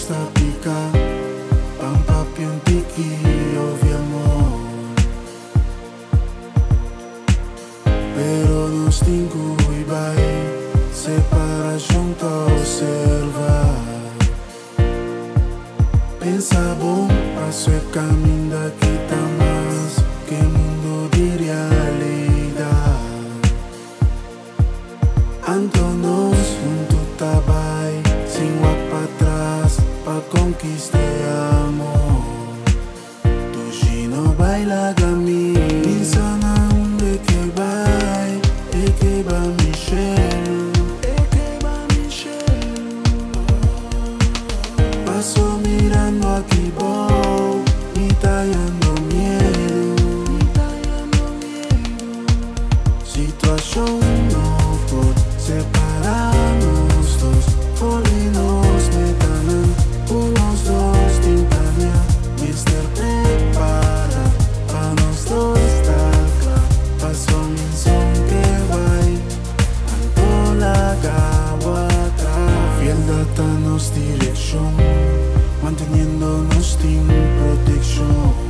sta pica, pampa più antichi, ovvio amor. Pero nos tingui bai, separa junto observar. Pensa bom, passo e caminho daqui tá mais que mundo de realidade. Antonos junto tá bai, sem lá pra trás, pra conquistar amor. Tu não baila caminho, insana onde que vai, e que vai me cheiro, e que vai me cheiro. Passo mirando aqui bom, me tallando miedo, situação não pode separarmos dos, folinos metanan, unos dos tintania, mister prepara, pra nós dois tá claro, passou um som que vai, antola gawa atrás, fiel data nos dirección, manteniéndonos sin protección.